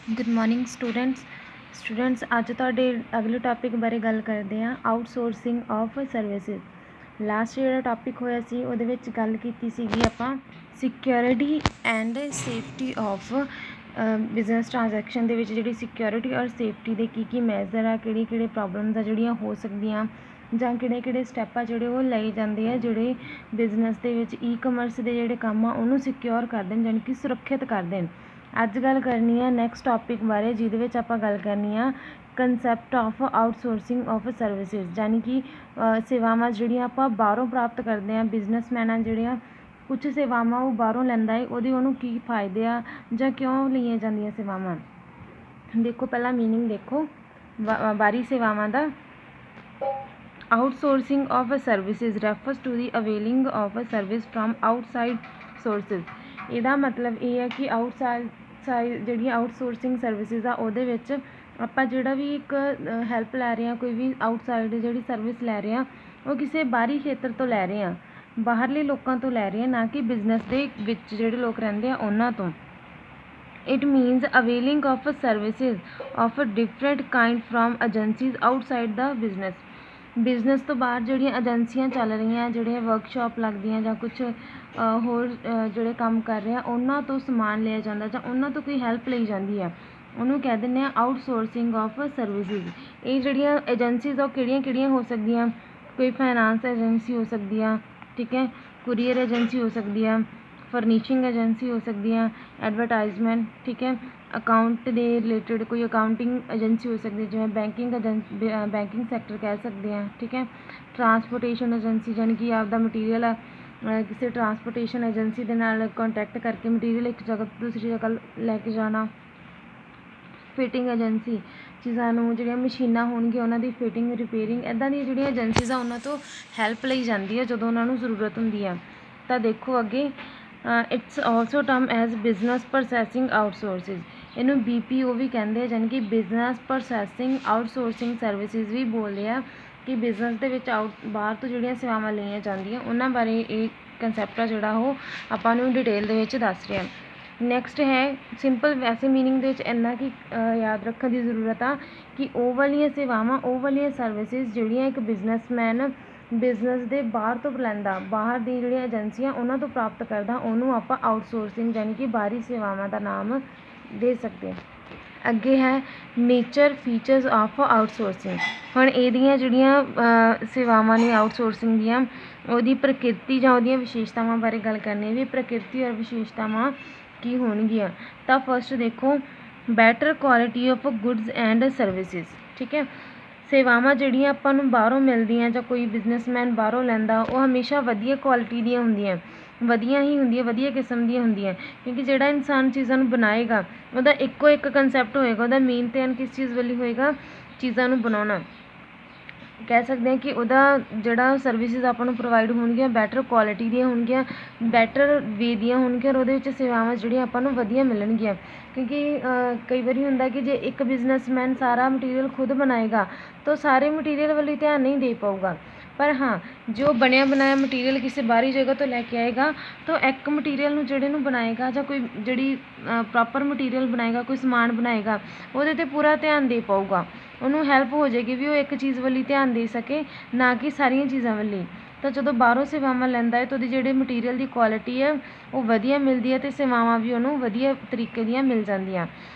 Good morning students ਅੱਜ ਤੁਹਾਡੇ ਅਗਲੇ ਟੌਪਿਕ ਬਾਰੇ ਗੱਲ ਕਰਦੇ ਹਾਂ ਆਊਟਸੋਰਸਿੰਗ ਆਫ ਸਰਵਿਸਿਜ਼। ਲਾਸਟ ਜਿਹੜਾ ਟੌਪਿਕ ਹੋਇਆ ਸੀ ਉਹਦੇ ਵਿੱਚ ਗੱਲ ਕੀਤੀ ਸੀਗੀ ਆਪਾਂ security and safety of business transaction ਦੇ ਵਿੱਚ ਜਿਹੜੀ ਸਿਕਿਉਰਿਟੀ ਔਰ ਸੇਫਟੀ ਦੇ ਕੀ ਮੈਜ਼ਰ ਆ, ਕਿਹੜੇ ਪ੍ਰੋਬਲਮਸ ਆ ਜਿਹੜੀਆਂ ਹੋ ਸਕਦੀਆਂ ਜਾਂ ਕਿਹੜੇ ਸਟੈਪ ਆ ਜਿਹੜੇ ਉਹ ਲਏ ਜਾਂਦੇ ਆ ਜਿਹੜੇ ਬਿਜ਼ਨਸ ਦੇ ਵਿੱਚ ਈ-ਕਮਰਸ ਦੇ ਜਿਹੜੇ ਕੰਮ ਆ ਉਹਨੂੰ ਸਿਕਿਉਰ ਕਰ ਦੇਣ, ਯਾਨੀ ਕਿ ਸੁਰੱਖਿਅਤ ਕਰ ਦੇਣ। ਅੱਜ ਗੱਲ ਕਰਨੀ ਆ ਨੈਕਸਟ ਟੌਪਿਕ ਬਾਰੇ, ਜਿਹਦੇ ਵਿੱਚ ਆਪਾਂ ਗੱਲ ਕਰਨੀ ਆ concept of outsourcing of services, ਯਾਨੀ ਕਿ ਸੇਵਾਵਾਂ ਜਿਹੜੀਆਂ ਆਪਾਂ ਬਾਹਰੋਂ ਪ੍ਰਾਪਤ ਕਰਦੇ ਹਾਂ। ਬਿਜ਼ਨਸਮੈਨ ਆ ਜਿਹੜੀਆਂ ਕੁਛ ਸੇਵਾਵਾਂ ਉਹ ਬਾਹਰੋਂ ਲੈਂਦਾ ਹੈ, ਉਹਨੂੰ ਕੀ ਫਾਇਦੇ ਆ ਜਾਂ ਕਿਉਂ ਲਈਆਂ ਜਾਂਦੀਆਂ ਸੇਵਾਵਾਂ। ਦੇਖੋ ਪਹਿਲਾਂ ਮੀਨਿੰਗ ਦੇਖੋ ਬਾਹਰੀ ਸੇਵਾਵਾਂ ਦਾ। Outsourcing of services refers to the availing of service from outside sources. ਇਹਦਾ ਮਤਲਬ ਇਹ ਹੈ ਕਿ ਆਊਟਸਾਈਡ ਜਿਹੜੀਆਂ ਆਊਟਸੋਰਸਿੰਗ ਸਰਵਿਸਿਜ਼ ਆ ਉਹਦੇ ਵਿੱਚ ਆਪਾਂ ਜਿਹੜਾ ਵੀ ਇੱਕ ਹੈਲਪ ਲੈ ਰਹੇ ਹਾਂ, ਕੋਈ ਵੀ ਆਊਟਸਾਈਡ ਜਿਹੜੀ ਸਰਵਿਸ ਲੈ ਰਹੇ ਹਾਂ ਉਹ ਕਿਸੇ ਬਾਹਰੀ ਖੇਤਰ ਤੋਂ ਲੈ ਰਹੇ ਹਾਂ, ਬਾਹਰਲੇ ਲੋਕਾਂ ਤੋਂ ਲੈ ਰਹੇ ਹਾਂ, ਨਾ ਕਿ ਬਿਜ਼ਨਸ ਦੇ ਵਿੱਚ ਜਿਹੜੇ ਲੋਕ ਰਹਿੰਦੇ ਆ ਉਹਨਾਂ ਤੋਂ। It means availing of services of a different kind from agencies outside the business। Business ਤੋਂ ਬਾਹਰ ਜਿਹੜੀਆਂ ਏਜੰਸੀਆਂ ਚੱਲ ਰਹੀਆਂ, ਜਿਹੜੀਆਂ ਵਰਕਸ਼ਾਪ ਲੱਗਦੀਆਂ ਜਾਂ ਕੁਛ ਹੋਰ ਜਿਹੜੇ ਕੰਮ ਕਰ ਰਹੇ ਆ ਉਹਨਾਂ ਤੋਂ ਸਮਾਨ ਲਿਆ ਜਾਂਦਾ ਜਾਂ ਉਹਨਾਂ ਤੋਂ ਕੋਈ ਹੈਲਪ ਲਈ ਜਾਂਦੀ ਆ, ਉਹਨੂੰ ਕਹਿ ਦਿੰਦੇ ਆ ਆਊਟਸੋਰਸਿੰਗ ਆਫ ਸਰਵਿਸਿਜ਼। ਇਹ ਜਿਹੜੀਆਂ ਏਜੰਸੀਜ਼ ਆ ਉਹ ਕਿਹੜੀਆਂ ਹੋ ਸਕਦੀਆਂ? ਕੋਈ ਫਾਈਨਾਂਸ ਏਜੰਸੀ ਹੋ ਸਕਦੀ ਆ, ਠੀਕ ਹੈ, ਕੁਰੀਅਰ ਏਜੰਸੀ ਹੋ ਸਕਦੀ ਆ, ਫਰਨੀਸ਼ਿੰਗ ਏਜੰਸੀ ਹੋ ਸਕਦੀ ਆ, ਐਡਵਰਟਾਈਜ਼ਮੈਂਟ, ਠੀਕ ਹੈ, ਅਕਾਊਂਟ ਦੇ ਰਿਲੇਟਡ ਕੋਈ ਅਕਾਊਂਟਿੰਗ ਏਜੰਸੀ ਹੋ ਸਕਦੀ ਜਿਵੇਂ ਬੈਂਕਿੰਗ ਸੈਕਟਰ ਕਹਿ ਸਕਦੇ ਹਾਂ, ਠੀਕ ਹੈ। ਟਰਾਂਸਪੋਰਟੇਸ਼ਨ ਏਜੰਸੀ, ਯਾਨੀ ਕਿ ਆਪਦਾ ਮਟੀਰੀਅਲ ਆ ਕਿਸੇ ਟਰਾਂਸਪੋਰਟੇਸ਼ਨ ਏਜੰਸੀ ਦੇ ਨਾਲ ਕੰਟੈਕਟ ਕਰਕੇ ਮਟੀਰੀਅਲ ਇੱਕ ਜਗ੍ਹਾ ਤੋਂ ਦੂਸਰੀ ਜਗ੍ਹਾ ਲੈ ਕੇ ਜਾਣਾ। ਫਿਟਿੰਗ ਏਜੰਸੀ, ਚੀਜ਼ਾਂ ਨੂੰ ਜਿਹੜੀਆਂ ਮਸ਼ੀਨਾਂ ਹੋਣਗੀਆਂ ਉਹਨਾਂ ਦੀ ਫਿਟਿੰਗ ਰਿਪੇਅਰਿੰਗ, ਇੱਦਾਂ ਦੀਆਂ ਜਿਹੜੀਆਂ ਏਜੰਸੀਜ਼ ਆ ਉਹਨਾਂ ਤੋਂ ਹੈਲਪ ਲਈ ਜਾਂਦੀ ਹੈ ਜਦੋਂ ਉਹਨਾਂ ਨੂੰ ਜ਼ਰੂਰਤ ਹੁੰਦੀ ਆ। ਤਾਂ ਦੇਖੋ ਅੱਗੇ it's also term as business processing outsources. ਇਹਨੂੰ BPO ਵੀ ਕਹਿੰਦੇ ਆ, ਯਾਨੀ ਕਿ ਬਿਜ਼ਨਸ ਪ੍ਰੋਸੈਸਿੰਗ ਆਊਟਸੋਰਸਿੰਗ ਸਰਵਿਸਿਜ਼ ਵੀ ਬੋਲਦੇ ਆ ਕਿ ਬਿਜ਼ਨਸ ਦੇ ਵਿੱਚ ਬਾਹਰ ਤੋਂ ਜਿਹੜੀਆਂ ਸੇਵਾਵਾਂ ਲਈਆਂ ਜਾਂਦੀਆਂ ਉਹਨਾਂ ਬਾਰੇ ਇਹ ਕੰਸੈਪਟ ਆ ਜਿਹੜਾ ਉਹ ਆਪਾਂ ਨੂੰ ਡਿਟੇਲ ਦੇ ਵਿੱਚ ਦੱਸ ਰਿਹਾ। ਨੈਕਸਟ ਹੈ ਸਿੰਪਲ, ਵੈਸੇ ਮੀਨਿੰਗ ਦੇ ਵਿੱਚ ਇੰਨਾ ਕਿ ਯਾਦ ਰੱਖਣ ਦੀ ਜ਼ਰੂਰਤ ਆ ਕਿ ਉਹ ਵਾਲੀਆਂ ਸੇਵਾਵਾਂ, ਉਹ ਵਾਲੀਆਂ ਸਰਵਿਸਿਜ਼ ਜਿਹੜੀਆਂ ਇੱਕ ਬਿਜ਼ਨਸਮੈਨ ਬਿਜ਼ਨਸ ਦੇ ਬਾਹਰ ਤੋਂ ਲੈਂਦਾ, ਬਾਹਰ ਦੀ ਜਿਹੜੀਆਂ ਏਜੰਸੀਆਂ ਉਹਨਾਂ ਤੋਂ ਪ੍ਰਾਪਤ ਕਰਦਾ, ਉਹਨੂੰ ਆਪਾਂ ਆਊਟਸੋਰਸਿੰਗ ਯਾਨੀ ਕਿ ਬਾਹਰੀ ਸੇਵਾਵਾਂ ਦਾ ਨਾਮ ਦੇ ਸਕਦੇ। ਅੱਗੇ ਹੈ ਨੇਚਰ ਫੀਚਰਸ ਆਫ ਆਊਟਸੋਰਸਿੰਗ। ਹੁਣ ਇਹਦੀਆਂ ਜਿਹੜੀਆਂ ਸੇਵਾਵਾਂ ਨੇ ਆਊਟਸੋਰਸਿੰਗ ਦੀਆਂ, ਉਹਦੀ ਪ੍ਰਕਿਰਤੀ ਜਾਂ ਉਹਦੀਆਂ ਵਿਸ਼ੇਸ਼ਤਾਵਾਂ ਬਾਰੇ ਗੱਲ ਕਰਨੀ ਵੀ ਪ੍ਰਕਿਰਤੀ ਔਰ ਵਿਸ਼ੇਸ਼ਤਾਵਾਂ ਕੀ ਹੋਣਗੀਆਂ। ਤਾਂ ਫਸਟ ਦੇਖੋ better quality of goods and services, ਠੀਕ ਹੈ। ਸੇਵਾਵਾਂ ਜਿਹੜੀਆਂ ਆਪਾਂ ਨੂੰ ਬਾਹਰੋਂ ਮਿਲਦੀਆਂ ਜਾਂ ਕੋਈ ਬਿਜ਼ਨਸਮੈਨ ਬਾਹਰੋਂ ਲੈਂਦਾ ਉਹ ਹਮੇਸ਼ਾ ਵਧੀਆ ਕੁਆਲਿਟੀ ਦੀਆਂ ਹੁੰਦੀਆਂ, ਵਧੀਆ ਹੀ ਹੁੰਦੀਆਂ, ਵਧੀਆ ਕਿਸਮ ਦੀਆਂ ਹੁੰਦੀਆਂ, ਕਿਉਂਕਿ ਜਿਹੜਾ ਇਨਸਾਨ ਚੀਜ਼ਾਂ ਨੂੰ ਬਣਾਏਗਾ ਉਹਦਾ ਇੱਕੋ ਇੱਕ ਕੰਸੈਪਟ ਹੋਏਗਾ, ਉਹਦਾ ਮੇਨ ਧਿਆਨ ਕਿਸ ਚੀਜ਼ ਵੱਲ ਹੋਏਗਾ? ਚੀਜ਼ਾਂ ਨੂੰ ਬਣਾਉਣਾ। ਕਹਿ ਸਕਦੇ ਹਾਂ ਕਿ ਉਹਦਾ ਜਿਹੜਾ ਸਰਵਿਸਿਜ਼ ਆਪਾਂ ਨੂੰ ਪ੍ਰੋਵਾਈਡ ਹੋਣਗੀਆਂ ਬੈਟਰ ਕੁਆਲਿਟੀ ਦੀਆਂ ਹੋਣਗੀਆਂ, ਬੈਟਰ ਵੇ ਦੀਆਂ ਹੋਣਗੀਆਂ, ਔਰ ਉਹਦੇ ਵਿੱਚ ਸੇਵਾਵਾਂ ਜਿਹੜੀਆਂ ਆਪਾਂ ਨੂੰ ਵਧੀਆ ਮਿਲਣਗੀਆਂ। ਕਿਉਂਕਿ ਕਈ ਵਾਰੀ ਹੁੰਦਾ ਕਿ ਜੇ ਇੱਕ ਬਿਜ਼ਨਸਮੈਨ ਸਾਰਾ ਮਟੀਰੀਅਲ ਖੁਦ ਬਣਾਏਗਾ ਤਾਂ ਸਾਰੇ ਮਟੀਰੀਅਲ ਵੱਲ ਧਿਆਨ ਨਹੀਂ ਦੇ ਪਾਊਗਾ। ਪਰ ਹਾਂ ਜੋ ਬਣਿਆ ਬਣਾਇਆ ਮਟੀਰੀਅਲ ਕਿਸੇ ਬਾਹਰੀ ਜਗ੍ਹਾ ਤੋਂ ਲੈ ਕੇ ਆਏਗਾ ਤਾਂ ਇੱਕ ਮਟੀਰੀਅਲ ਨੂੰ ਜਿਹੜੇ ਨੂੰ ਬਣਾਏਗਾ ਜਾਂ ਕੋਈ ਜਿਹੜੀ ਪ੍ਰੋਪਰ ਮਟੀਰੀਅਲ ਬਣਾਏਗਾ, ਕੋਈ ਸਮਾਨ ਬਣਾਏਗਾ, ਉਹਦੇ 'ਤੇ ਪੂਰਾ ਧਿਆਨ ਦੇ ਪਾਊਗਾ, ਉਹਨੂੰ ਹੈਲਪ ਹੋ ਜਾਏਗੀ ਵੀ ਉਹ ਇੱਕ ਚੀਜ਼ ਵੱਲ ਧਿਆਨ ਦੇ ਸਕੇ, ਨਾ ਕਿ ਸਾਰੀਆਂ ਚੀਜ਼ਾਂ ਵੱਲ। ਤਾਂ ਜਦੋਂ ਬਾਹਰੋਂ ਸੇਵਾਵਾਂ ਲੈਂਦਾ ਹੈ ਤਾਂ ਉਹਦੀ ਜਿਹੜੇ ਮਟੀਰੀਅਲ ਦੀ ਕੁਆਲਿਟੀ ਹੈ ਉਹ ਵਧੀਆ ਮਿਲਦੀ ਹੈ ਅਤੇ ਸੇਵਾਵਾਂ ਵੀ ਉਹਨੂੰ ਵਧੀਆ ਤਰੀਕੇ ਦੀਆਂ ਮਿਲ ਜਾਂਦੀਆਂ।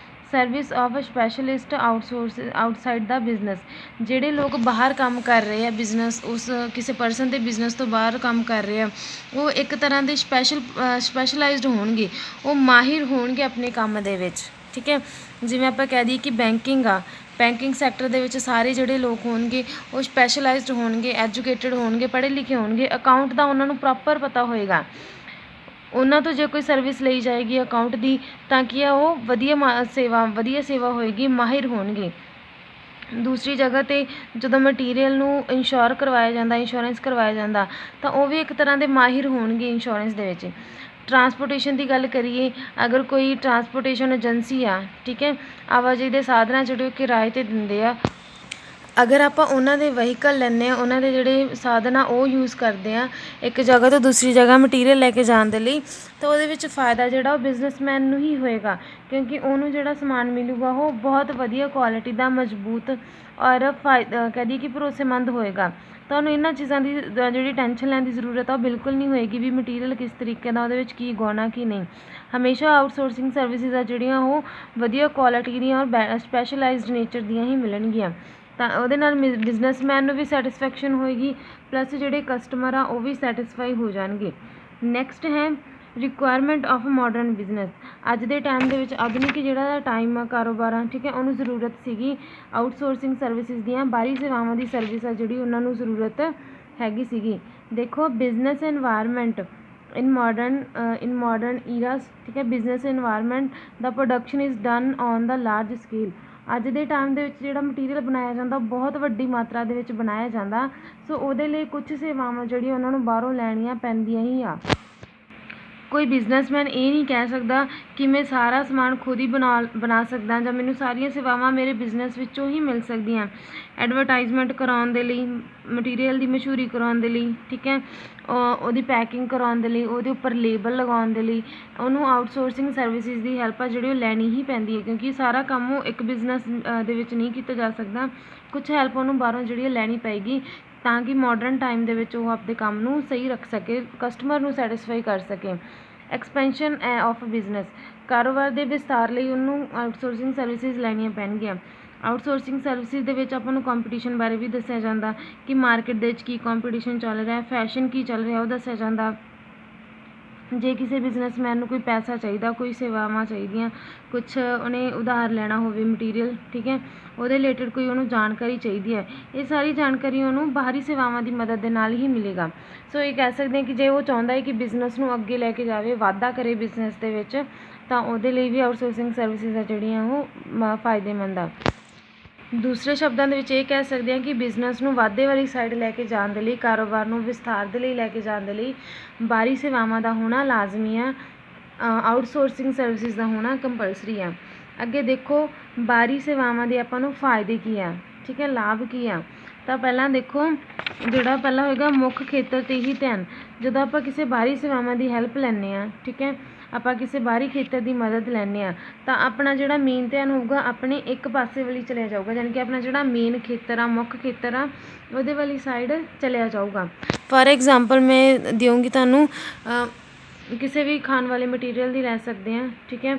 Service of specialist outside the business. ਜਿਹੜੇ ਲੋਕ ਬਾਹਰ ਕੰਮ ਕਰ ਰਹੇ ਆ, ਬਿਜ਼ਨਸ ਉਸ ਕਿਸੇ ਪਰਸਨ ਦੇ ਬਿਜ਼ਨਸ ਤੋਂ ਬਾਹਰ ਕੰਮ ਕਰ ਰਹੇ ਆ, ਉਹ ਇੱਕ ਤਰ੍ਹਾਂ ਦੇ ਸਪੈਸ਼ਲਾਈਜ਼ਡ ਹੋਣਗੇ, ਉਹ ਮਾਹਿਰ ਹੋਣਗੇ ਆਪਣੇ ਕੰਮ ਦੇ ਵਿੱਚ, ਠੀਕ ਹੈ। ਜਿਵੇਂ ਆਪਾਂ ਕਹਿ ਦਈਏ ਕਿ ਬੈਂਕਿੰਗ ਆ, ਬੈਂਕਿੰਗ ਸੈਕਟਰ ਦੇ ਵਿੱਚ ਸਾਰੇ ਜਿਹੜੇ ਲੋਕ ਹੋਣਗੇ ਉਹ ਸਪੈਸ਼ਲਾਈਜ਼ਡ ਹੋਣਗੇ, ਐਜੂਕੇਟਡ ਹੋਣਗੇ, ਪੜ੍ਹੇ ਲਿਖੇ ਹੋਣਗੇ। ਅਕਾਊਂਟ ਦਾ ਉਹਨਾਂ ਨੂੰ ਪ੍ਰੋਪਰ ਪਤਾ ਹੋਏਗਾ, ਉਹਨਾਂ ਤੋਂ ਜੇ ਕੋਈ ਸਰਵਿਸ ਲਈ ਜਾਏਗੀ ਅਕਾਊਂਟ ਦੀ ਤਾਂ ਕੀ ਆ ਉਹ ਵਧੀਆ ਸੇਵਾ ਹੋਏਗੀ, ਮਾਹਿਰ ਹੋਣਗੇ। ਦੂਸਰੀ ਜਗ੍ਹਾ 'ਤੇ ਜਦੋਂ ਮਟੀਰੀਅਲ ਨੂੰ ਇੰਸ਼ੋਰੈਂਸ ਕਰਵਾਇਆ ਜਾਂਦਾ ਤਾਂ ਉਹ ਵੀ ਇੱਕ ਤਰ੍ਹਾਂ ਦੇ ਮਾਹਿਰ ਹੋਣਗੇ ਇੰਸ਼ੋਰੈਂਸ ਦੇ ਵਿੱਚ। ਟਰਾਂਸਪੋਰਟੇਸ਼ਨ ਦੀ ਗੱਲ ਕਰੀਏ, ਅਗਰ ਕੋਈ ਟਰਾਂਸਪੋਰਟੇਸ਼ਨ ਏਜੰਸੀ ਆ, ਠੀਕ ਹੈ, ਆਵਾਜਾਈ ਦੇ ਸਾਧਨਾਂ ਜਿਹੜੇ ਕਿਰਾਏ 'ਤੇ ਦਿੰਦੇ ਆ, ਅਗਰ ਆਪਾਂ ਉਹਨਾਂ ਦੇ ਵਹੀਕਲ ਲੈਂਦੇ ਹਾਂ, ਉਹਨਾਂ ਦੇ ਜਿਹੜੇ ਸਾਧਨ ਆ ਉਹ ਯੂਜ਼ ਕਰਦੇ ਹਾਂ ਇੱਕ ਜਗ੍ਹਾ ਤੋਂ ਦੂਸਰੀ ਜਗ੍ਹਾ ਮਟੀਰੀਅਲ ਲੈ ਕੇ ਜਾਣ ਦੇ ਲਈ, ਤਾਂ ਉਹਦੇ ਵਿੱਚ ਫ਼ਾਇਦਾ ਜਿਹੜਾ ਉਹ ਬਿਜ਼ਨਸਮੈਨ ਨੂੰ ਹੀ ਹੋਏਗਾ, ਕਿਉਂਕਿ ਉਹਨੂੰ ਜਿਹੜਾ ਸਮਾਨ ਮਿਲੂਗਾ ਉਹ ਬਹੁਤ ਵਧੀਆ ਕੁਆਲਿਟੀ ਦਾ, ਮਜ਼ਬੂਤ ਔਰ ਕਹਿ ਦਈਏ ਕਿ ਭਰੋਸੇਮੰਦ ਹੋਏਗਾ। ਤੁਹਾਨੂੰ ਇਹਨਾਂ ਚੀਜ਼ਾਂ ਦੀ ਜਿਹੜੀ ਟੈਨਸ਼ਨ ਲੈਣ ਦੀ ਜ਼ਰੂਰਤ ਆ ਉਹ ਬਿਲਕੁਲ ਨਹੀਂ ਹੋਏਗੀ ਵੀ ਮਟੀਰੀਅਲ ਕਿਸ ਤਰੀਕੇ ਦਾ, ਉਹਦੇ ਵਿੱਚ ਕੀ ਗਾਉਣਾ ਕੀ ਨਹੀਂ। ਹਮੇਸ਼ਾ ਆਊਟਸੋਰਸਿੰਗ ਸਰਵਿਸਿਜ਼ ਆ ਜਿਹੜੀਆਂ ਉਹ ਵਧੀਆ ਕੁਆਲਿਟੀ ਦੀਆਂ ਔਰ ਸਪੈਸ਼ਲਾਈਜ਼ਡ ਨੇਚਰ ਦੀਆਂ ਹੀ ਮਿਲਣਗੀਆਂ, ਤਾਂ ਉਹਦੇ ਨਾਲ ਬਿਜ਼ਨਸਮੈਨ ਨੂੰ ਵੀ ਸੈਟਿਸਫੈਕਸ਼ਨ ਹੋਏਗੀ, ਪਲੱਸ ਜਿਹੜੇ ਕਸਟਮਰ ਆ ਉਹ ਵੀ ਸੈਟਿਸਫਾਈ ਹੋ ਜਾਣਗੇ। ਨੈਕਸਟ ਹੈ ਰਿਕੁਆਇਰਮੈਂਟ ਆਫ ਮਾਡਰਨ ਬਿਜ਼ਨਸ। ਅੱਜ ਦੇ ਟਾਈਮ ਦੇ ਵਿੱਚ ਆਧੁਨਿਕ ਜਿਹੜਾ ਟਾਈਮ ਆ ਕਾਰੋਬਾਰਾਂ, ਠੀਕ ਹੈ, ਉਹਨੂੰ ਜ਼ਰੂਰਤ ਸੀਗੀ ਆਊਟਸੋਰਸਿੰਗ ਸਰਵਿਸਿਜ਼ ਦੀਆਂ, ਬਾਹਰੀ ਸੇਵਾਵਾਂ ਦੀ ਸਰਵਿਸ ਆ ਜਿਹੜੀ ਉਹਨਾਂ ਨੂੰ ਜ਼ਰੂਰਤ ਹੈਗੀ ਸੀਗੀ। ਦੇਖੋ business environment in modern eras, ਠੀਕ ਹੈ, business environment the production is done on the large scale. ਅੱਜ ਦੇ ਟਾਈਮ ਦੇ ਵਿੱਚ ਜਿਹੜਾ ਮਟੀਰੀਅਲ ਬਣਾਇਆ ਜਾਂਦਾ ਬਹੁਤ ਵੱਡੀ ਮਾਤਰਾ ਦੇ ਵਿੱਚ ਬਣਾਇਆ ਜਾਂਦਾ, ਸੋ ਉਹਦੇ ਲਈ ਕੁਝ ਸੇਵਾਵਾਂ ਜਿਹੜੀਆਂ ਉਹਨਾਂ ਨੂੰ ਬਾਹਰੋਂ ਲੈਣੀਆਂ ਪੈਂਦੀਆਂ ਹੀ ਆ। ਕੋਈ ਬਿਜ਼ਨਸਮੈਨ ਇਹ ਨਹੀਂ ਕਹਿ ਸਕਦਾ ਕਿ ਮੈਂ ਸਾਰਾ ਸਮਾਨ ਖੁਦ ਹੀ ਬਣਾ ਸਕਦਾ ਜਾਂ ਮੈਨੂੰ ਸਾਰੀਆਂ ਸੇਵਾਵਾਂ ਮੇਰੇ ਬਿਜ਼ਨਸ ਵਿੱਚੋਂ ਹੀ ਮਿਲ ਸਕਦੀਆਂ। ਐਡਵਰਟਾਈਜ਼ਮੈਂਟ ਕਰਾਉਣ ਦੇ ਲਈ, ਮਟੀਰੀਅਲ ਦੀ ਮਸ਼ਹੂਰੀ ਕਰਾਉਣ ਦੇ ਲਈ, ਠੀਕ ਹੈ, ਉਹਦੀ ਪੈਕਿੰਗ ਕਰਾਉਣ ਦੇ ਲਈ, ਉਹਦੇ ਉੱਪਰ ਲੇਬਲ ਲਗਾਉਣ ਦੇ ਲਈ ਉਹਨੂੰ ਆਊਟਸੋਰਸਿੰਗ ਸਰਵਿਸਿਜ਼ ਦੀ ਹੈਲਪ ਆ ਜਿਹੜੀ ਉਹ ਲੈਣੀ ਹੀ ਪੈਂਦੀ ਹੈ, ਕਿਉਂਕਿ ਸਾਰਾ ਕੰਮ ਉਹ ਇੱਕ ਬਿਜ਼ਨਸ ਦੇ ਵਿੱਚ ਨਹੀਂ ਕੀਤਾ ਜਾ ਸਕਦਾ। ਕੁਛ ਹੈਲਪ ਉਹਨੂੰ ਬਾਹਰੋਂ ਜਿਹੜੀ ਲੈਣੀ ਪਏਗੀ ਤਾਂ ਕਿ ਮਾਡਰਨ ਟਾਈਮ ਦੇ ਵਿੱਚ ਉਹ ਆਪਣੇ ਕੰਮ ਨੂੰ ਸਹੀ ਰੱਖ ਸਕੇ, ਕਸਟਮਰ ਨੂੰ ਸੈਟਿਸਫਾਈ ਕਰ ਸਕੇ। ਐਕਸਪੈਂਸ਼ਨ ਆਫ ਬਿਜ਼ਨਸ, ਕਾਰੋਬਾਰ ਦੇ ਵਿਸਤਾਰ ਲਈ ਉਹਨੂੰ ਆਊਟਸੋਰਸਿੰਗ ਸਰਵਿਸਿਜ਼ ਲੈਣੀਆਂ ਪੈਣਗੀਆਂ। ਆਊਟਸੋਰਸਿੰਗ ਸਰਵਿਸਿਜ਼ ਦੇ ਵਿੱਚ ਆਪਾਂ ਨੂੰ ਕੰਪੀਟੀਸ਼ਨ ਬਾਰੇ ਵੀ ਦੱਸਿਆ ਜਾਂਦਾ ਕਿ ਮਾਰਕੀਟ ਦੇ ਵਿੱਚ ਕੀ ਕੰਪੀਟੀਸ਼ਨ ਚੱਲ ਰਿਹਾ, ਫੈਸ਼ਨ ਕੀ ਚੱਲ ਰਿਹਾ ਉਹ ਦੱਸਿਆ ਜਾਂਦਾ। ਜੇ ਕਿਸੇ ਬਿਜ਼ਨਸਮੈਨ ਨੂੰ ਕੋਈ ਪੈਸਾ ਚਾਹੀਦਾ, ਕੋਈ ਸੇਵਾਵਾਂ ਚਾਹੀਦੀਆਂ, ਕੁਛ ਉਹਨੇ ਉਧਾਰ ਲੈਣਾ ਹੋਵੇ ਮਟੀਰੀਅਲ, ਠੀਕ ਹੈ, ਉਹਦੇ ਰਿਲੇਟਡ ਕੋਈ ਉਹਨੂੰ ਜਾਣਕਾਰੀ ਚਾਹੀਦੀ ਹੈ, ਇਹ ਸਾਰੀ ਜਾਣਕਾਰੀ ਉਹਨੂੰ ਬਾਹਰੀ ਸੇਵਾਵਾਂ ਦੀ ਮਦਦ ਦੇ ਨਾਲ ਹੀ ਮਿਲੇਗਾ। ਸੋ ਇਹ ਕਹਿ ਸਕਦੇ ਹਾਂ ਕਿ ਜੇ ਉਹ ਚਾਹੁੰਦਾ ਹੈ ਕਿ ਬਿਜ਼ਨਸ ਨੂੰ ਅੱਗੇ ਲੈ ਕੇ ਜਾਵੇ, ਵਾਧਾ ਕਰੇ ਬਿਜ਼ਨਸ ਦੇ ਵਿੱਚ, ਤਾਂ ਉਹਦੇ ਲਈ ਵੀ ਆਊਟਸੋਰਸਿੰਗ ਸਰਵਿਸਿਜ਼ ਆ ਜਿਹੜੀਆਂ ਉਹ ਫਾਇਦੇਮੰਦ ਆ। ਦੂਸਰੇ ਸ਼ਬਦਾਂ ਦੇ ਵਿੱਚ ਇਹ ਕਹਿ ਸਕਦੇ ਹਾਂ ਕਿ ਬਿਜ਼ਨਸ ਨੂੰ ਵਾਧੇ ਵਾਲੀ ਸਾਈਡ ਲੈ ਕੇ ਜਾਣ ਦੇ ਲਈ, ਕਾਰੋਬਾਰ ਨੂੰ ਵਿਸਥਾਰ ਦੇ ਲਈ ਲੈ ਕੇ ਜਾਣ ਦੇ ਲਈ ਬਾਹਰੀ ਸੇਵਾਵਾਂ ਦਾ ਹੋਣਾ ਲਾਜ਼ਮੀ ਆ, ਆਊਟਸੋਰਸਿੰਗ ਸਰਵਿਸਿਜ਼ ਦਾ ਹੋਣਾ ਕੰਪਲਸਰੀ ਆ। ਅੱਗੇ ਦੇਖੋ ਬਾਹਰੀ ਸੇਵਾਵਾਂ ਦੇ ਆਪਾਂ ਨੂੰ ਫਾਇਦੇ ਕੀ ਆ, ਠੀਕ ਹੈ, ਲਾਭ ਕੀ ਆ। ਤਾਂ ਪਹਿਲਾਂ ਦੇਖੋ ਜਿਹੜਾ ਪਹਿਲਾਂ ਹੋਏਗਾ ਮੁੱਖ ਖੇਤਰ 'ਤੇ ਹੀ ਧਿਆਨ। ਜਦੋਂ ਆਪਾਂ ਕਿਸੇ ਬਾਹਰੀ ਸੇਵਾਵਾਂ ਦੀ ਹੈਲਪ ਲੈਂਦੇ ਹਾਂ, ਠੀਕ ਹੈ, ਆਪਾਂ ਕਿਸੇ ਬਾਹਰੀ ਖੇਤਰ ਦੀ ਮਦਦ ਲੈਂਦੇ ਹਾਂ, ਤਾਂ ਆਪਣਾ ਜਿਹੜਾ ਮੇਨ ਧਿਆਨ ਹੋਊਗਾ ਆਪਣੇ ਇੱਕ ਪਾਸੇ ਵੱਲ ਚਲਿਆ ਜਾਊਗਾ, ਯਾਨੀ ਕਿ ਆਪਣਾ ਜਿਹੜਾ ਮੇਨ ਖੇਤਰ ਆ, ਮੁੱਖ ਖੇਤਰ ਆ, ਉਹਦੇ ਵਾਲੀ ਸਾਈਡ ਚਲਿਆ ਜਾਊਗਾ। ਫਾਰ ਐਗਜ਼ਾਮਪਲ ਮੈਂ ਦਿਉਂਗੀ ਤੁਹਾਨੂੰ, ਕਿਸੇ ਵੀ ਖਾਣ ਵਾਲੇ ਮਟੀਰੀਅਲ ਦੀ ਲੈ ਸਕਦੇ ਹਾਂ, ਠੀਕ ਹੈ,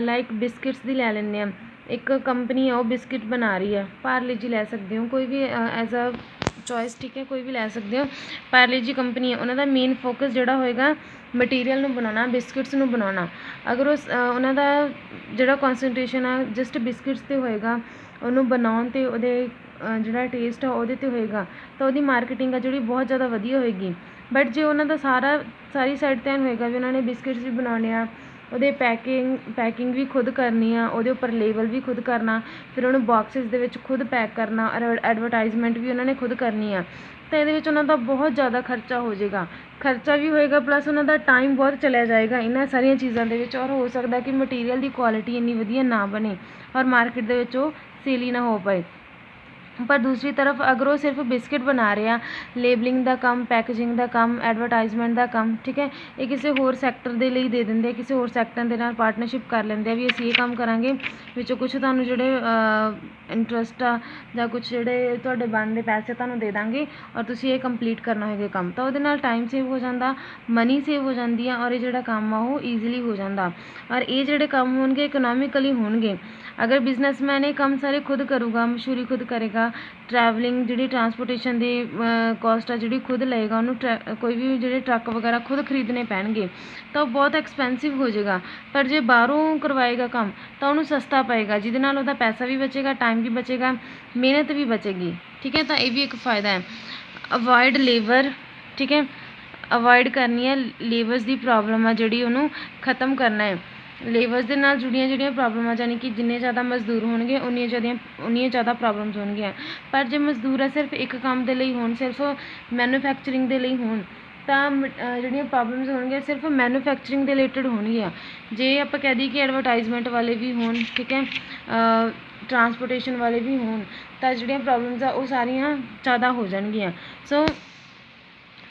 ਲਾਈਕ ਬਿਸਕਿਟਸ ਦੀ ਲੈ ਲੈਂਦੇ ਹਾਂ। ਇੱਕ ਕੰਪਨੀ ਆ ਉਹ ਬਿਸਕਿਟ ਬਣਾ ਰਹੀ ਆ, ਪਾਰਲੇ ਜੀ ਲੈ ਸਕਦੇ ਹੋ, ਕੋਈ ਵੀ ਐਜ਼ ਅ ਚੋਇਸ, ਠੀਕ ਹੈ, ਕੋਈ ਵੀ ਲੈ ਸਕਦੇ ਹੋ। ਪਾਰਲੇ ਜੀ ਕੰਪਨੀ ਹੈ, ਉਹਨਾਂ ਦਾ ਮੇਨ ਫੋਕਸ ਜਿਹੜਾ ਹੋਏਗਾ ਮਟੀਰੀਅਲ ਨੂੰ ਬਣਾਉਣਾ, ਬਿਸਕਿਟਸ ਨੂੰ ਬਣਾਉਣਾ। ਅਗਰ ਉਹਨਾਂ ਦਾ ਜਿਹੜਾ ਕੌਨਸਨਟ੍ਰੇਸ਼ਨ ਆ ਜਸਟ ਬਿਸਕਿਟਸ 'ਤੇ ਹੋਏਗਾ, ਉਹਨੂੰ ਬਣਾਉਣ 'ਤੇ, ਉਹਦੇ ਜਿਹੜਾ ਟੇਸਟ ਆ ਉਹਦੇ 'ਤੇ ਹੋਏਗਾ, ਤਾਂ ਉਹਦੀ ਮਾਰਕੀਟਿੰਗ ਆ ਜਿਹੜੀ ਬਹੁਤ ਜ਼ਿਆਦਾ ਵਧੀਆ ਹੋਏਗੀ। ਬਟ ਜੇ ਉਹਨਾਂ ਦਾ ਸਾਰੀ ਸਾਈਡ ਧਿਆਨ ਹੋਏਗਾ ਵੀ ਉਹਨਾਂ ਨੇ ਬਿਸਕਿਟਸ ਵੀ ਬਣਾਉਣੇ ਆ, ਉਹਦੇ ਪੈਕਿੰਗ ਵੀ ਖੁਦ ਕਰਨੀ ਆ, ਉਹਦੇ ਉੱਪਰ ਲੇਬਲ ਵੀ ਖੁਦ ਕਰਨਾ, ਫਿਰ ਉਹਨੂੰ ਬਾਕਸਿਸ ਦੇ ਵਿੱਚ ਖੁਦ ਪੈਕ ਕਰਨਾ, ਐਡਵਰਟਾਈਜ਼ਮੈਂਟ ਵੀ ਉਹਨਾਂ ਨੇ ਖੁਦ ਕਰਨੀ ਆ, ਤਾਂ ਇਹਦੇ ਵਿੱਚ ਉਹਨਾਂ ਦਾ ਬਹੁਤ ਜ਼ਿਆਦਾ ਖਰਚਾ ਹੋ ਜਾਏਗਾ, ਖਰਚਾ ਵੀ ਹੋਏਗਾ, ਪਲੱਸ ਉਹਨਾਂ ਦਾ ਟਾਈਮ ਬਹੁਤ ਚਲਿਆ ਜਾਏਗਾ ਇਹਨਾਂ ਸਾਰੀਆਂ ਚੀਜ਼ਾਂ ਦੇ ਵਿੱਚ, ਔਰ ਹੋ ਸਕਦਾ ਕਿ ਮਟੀਰੀਅਲ ਦੀ ਕੁਆਲਿਟੀ ਇੰਨੀ ਵਧੀਆ ਨਾ ਬਣੇ ਔਰ ਮਾਰਕੀਟ ਦੇ ਵਿੱਚ ਉਹ ਸੇਲ ਹੀ ਨਾ ਹੋ ਪਾਏ। ਪਰ ਦੂਸਰੀ ਤਰਫ ਅਗਰ ਉਹ ਸਿਰਫ ਬਿਸਕਿਟ ਬਣਾ ਰਿਹਾ, ਲੇਬਲਿੰਗ ਦਾ ਕੰਮ, ਪੈਕੇਜਿੰਗ ਦਾ ਕੰਮ, ਐਡਵਰਟਾਈਜ਼ਮੈਂਟ ਦਾ ਕੰਮ, ਠੀਕ ਹੈ, ਇਹ ਕਿਸੇ ਹੋਰ ਸੈਕਟਰ ਦੇ ਲਈ ਦੇ ਦਿੰਦੇ, ਕਿਸੇ ਹੋਰ ਸੈਕਟਰ ਦੇ ਨਾਲ ਪਾਰਟਨਰਸ਼ਿਪ ਕਰ ਲੈਂਦੇ ਆ ਵੀ ਅਸੀਂ ਇਹ ਕੰਮ ਕਰਾਂਗੇ, ਵਿੱਚੋਂ ਕੁਛ ਤੁਹਾਨੂੰ ਜਿਹੜੇ ਇੰਟਰਸਟ ਆ ਜਾਂ ਕੁਛ ਜਿਹੜੇ ਤੁਹਾਡੇ ਬਣਦੇ ਪੈਸੇ ਤੁਹਾਨੂੰ ਦੇ ਦਾਂਗੇ ਔਰ ਤੁਸੀਂ ਇਹ ਕੰਪਲੀਟ ਕਰਨਾ ਹੋਏਗਾ ਕੰਮ, ਤਾਂ ਉਹਦੇ ਨਾਲ ਟਾਈਮ ਸੇਵ ਹੋ ਜਾਂਦਾ, ਮਨੀ ਸੇਵ ਹੋ ਜਾਂਦੀ ਆ, ਔਰ ਇਹ ਜਿਹੜਾ ਕੰਮ ਆ ਉਹ ਈਜ਼ੀਲੀ ਹੋ ਜਾਂਦਾ, ਔਰ ਇਹ ਜਿਹੜੇ ਕੰਮ ਹੋਣਗੇ ਇਕਨੋਮਿਕਲੀ ਹੋਣਗੇ। ਅਗਰ ਬਿਜ਼ਨਸਮੈਨ ਇਹ ਕੰਮ ਸਾਰੇ ਖੁਦ ਕਰੂਗਾ, ਮਸ਼ਹੂਰੀ ਖੁਦ ਕਰੇਗਾ, ਟਰੈਵਲਿੰਗ ਜਿਹੜੀ ਟਰਾਂਸਪੋਰਟੇਸ਼ਨ ਦੀ ਕੋਸਟ ਆ ਜਿਹੜੀ ਖੁਦ ਲਏਗਾ, ਉਹਨੂੰ ਕੋਈ ਵੀ ਜਿਹੜੇ ਟਰੱਕ ਵਗੈਰਾ ਖੁਦ ਖਰੀਦਣੇ ਪੈਣਗੇ, ਤਾਂ ਉਹ ਬਹੁਤ ਐਕਸਪੈਂਸਿਵ ਹੋ ਜਾਏਗਾ। ਪਰ ਜੇ ਬਾਹਰੋਂ ਕਰਵਾਏਗਾ ਕੰਮ ਤਾਂ ਉਹਨੂੰ ਸਸਤਾ ਪਏਗਾ, ਜਿਹਦੇ ਨਾਲ ਉਹਦਾ ਪੈਸਾ ਵੀ ਬਚੇਗਾ, ਟਾਈਮ ਵੀ ਬਚੇਗਾ, ਮਿਹਨਤ ਵੀ ਬਚੇਗੀ, ਠੀਕ ਹੈ, ਤਾਂ ਇਹ ਵੀ ਇੱਕ ਫਾਇਦਾ ਹੈ। ਅਵੋਇਡ ਲੇਬਰ, ਠੀਕ ਹੈ, ਅਵੋਇਡ ਕਰਨੀ ਹੈ ਲੇਬਰਸ ਦੀ ਪ੍ਰੋਬਲਮ ਆ ਜਿਹੜੀ ਉਹਨੂੰ ਖ਼ਤਮ ਕਰਨਾ ਹੈ। ਲੇਬਰਸ ਦੇ ਨਾਲ ਜੁੜੀਆਂ ਜਿਹੜੀਆਂ ਪ੍ਰੋਬਲਮਾਂ, ਯਾਨੀ ਕਿ ਜਿੰਨੇ ਜ਼ਿਆਦਾ ਮਜ਼ਦੂਰ ਹੋਣਗੇ ਉਨੀਆਂ ਜ਼ਿਆਦਾ ਪ੍ਰੋਬਲਮਸ ਹੋਣਗੀਆਂ। ਪਰ ਜੇ ਮਜ਼ਦੂਰ ਆ ਸਿਰਫ ਇੱਕ ਕੰਮ ਦੇ ਲਈ ਹੋਣ, ਸਿਰਫ ਮੈਨੂਫੈਕਚਰਿੰਗ ਦੇ ਲਈ ਹੋਣ, ਤਾਂ ਜਿਹੜੀਆਂ ਪ੍ਰੋਬਲਮਸ ਹੋਣਗੀਆਂ ਸਿਰਫ ਮੈਨੂਫੈਕਚਰਿੰਗ ਦੇ ਰਿਲੇਟਡ ਹੋਣਗੀਆਂ। ਜੇ ਆਪਾਂ ਕਹਿ ਦਈਏ ਕਿ ਐਡਵਰਟਾਈਜ਼ਮੈਂਟ ਵਾਲੇ ਵੀ ਹੋਣ, ਠੀਕ ਹੈ, ਟਰਾਂਸਪੋਰਟੇਸ਼ਨ ਵਾਲੇ ਵੀ ਹੋਣ ਤਾਂ ਜਿਹੜੀਆਂ ਪ੍ਰੋਬਲਮਸ ਆ ਉਹ ਸਾਰੀਆਂ ਜ਼ਿਆਦਾ ਹੋ ਜਾਣਗੀਆਂ। ਸੋ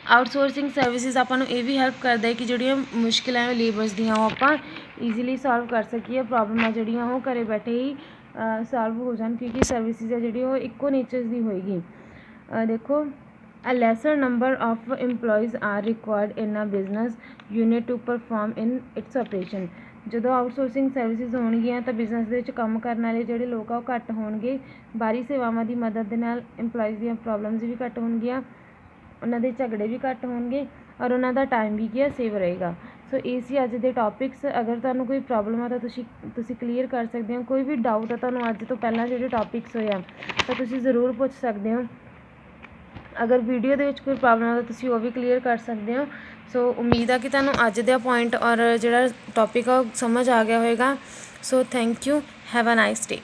ਆਊਟਸੋਰਸਿੰਗ ਸਰਵਿਸਿਜ਼ ਆਪਾਂ ਨੂੰ ਇਹ ਵੀ ਹੈਲਪ ਕਰਦਾ ਹੈ ਕਿ ਜਿਹੜੀਆਂ ਮੁਸ਼ਕਿਲਾਂ ਹੈ ਲੇਬਰਸ ਦੀਆਂ ਉਹ ਆਪਾਂ ਈਜ਼ੀਲੀ ਸੋਲਵ ਕਰ ਸਕੀਏ। ਪ੍ਰੋਬਲਮਾਂ ਜਿਹੜੀਆਂ ਉਹ ਘਰ ਬੈਠੇ ਹੀ ਸੋਲਵ ਹੋ ਜਾਣ, ਕਿਉਂਕਿ ਸਰਵਿਸਿਜ਼ ਹੈ ਜਿਹੜੀ ਉਹ ਇੱਕੋ ਨੇਚਰ ਦੀ ਹੋਏਗੀ। ਦੇਖੋ, a lesser number of employees are required in a business unit to perform in its operation। ਜਦੋਂ ਆਊਟਸੋਰਸਿੰਗ ਸਰਵਿਸਿਜ਼ ਹੋਣਗੀਆਂ ਤਾਂ ਬਿਜ਼ਨਸ ਦੇ ਵਿੱਚ ਕੰਮ ਕਰਨ ਵਾਲੇ ਜਿਹੜੇ ਲੋਕ ਆ ਉਹ ਘੱਟ ਹੋਣਗੇ। ਬਾਹਰੀ ਸੇਵਾਵਾਂ ਦੀ ਮਦਦ ਦੇ ਨਾਲ ਇੰਪਲੋਈਜ਼ ਦੀਆਂ ਪ੍ਰੋਬਲਮਸ ਵੀ ਘੱਟ ਹੋਣਗੀਆਂ, ਉਹਨਾਂ ਦੇ ਝਗੜੇ ਵੀ ਘੱਟ ਹੋਣਗੇ ਔਰ ਉਹਨਾਂ ਦਾ ਟਾਈਮ ਵੀ ਕੀ ਆ ਸੇਵ ਰਹੇਗਾ। ਸੋ ਇਹ ਸੀ ਅੱਜ ਦੇ ਟੌਪਿਕਸ। ਅਗਰ ਤੁਹਾਨੂੰ ਕੋਈ ਪ੍ਰੋਬਲਮ ਆ ਤਾਂ ਤੁਸੀਂ ਕਲੀਅਰ ਕਰ ਸਕਦੇ ਹੋ। ਕੋਈ ਵੀ ਡਾਊਟ ਆ ਤੁਹਾਨੂੰ ਅੱਜ ਤੋਂ ਪਹਿਲਾਂ ਜਿਹੜੇ ਟੌਪਿਕਸ ਹੋਏ ਆ ਤਾਂ ਤੁਸੀਂ ਜ਼ਰੂਰ ਪੁੱਛ ਸਕਦੇ ਹੋ। ਅਗਰ ਵੀਡੀਓ ਦੇ ਵਿੱਚ ਕੋਈ ਪ੍ਰੋਬਲਮ ਆ ਤਾਂ ਤੁਸੀਂ ਉਹ ਵੀ ਕਲੀਅਰ ਕਰ ਸਕਦੇ ਹੋ। ਸੋ ਉਮੀਦ ਆ ਕਿ ਤੁਹਾਨੂੰ ਅੱਜ ਦਾ ਪੁਆਇੰਟ ਔਰ ਜਿਹੜਾ ਟੌਪਿਕ ਆ ਉਹ ਸਮਝ ਆ ਗਿਆ ਹੋਵੇਗਾ। So thank you, have a nice day.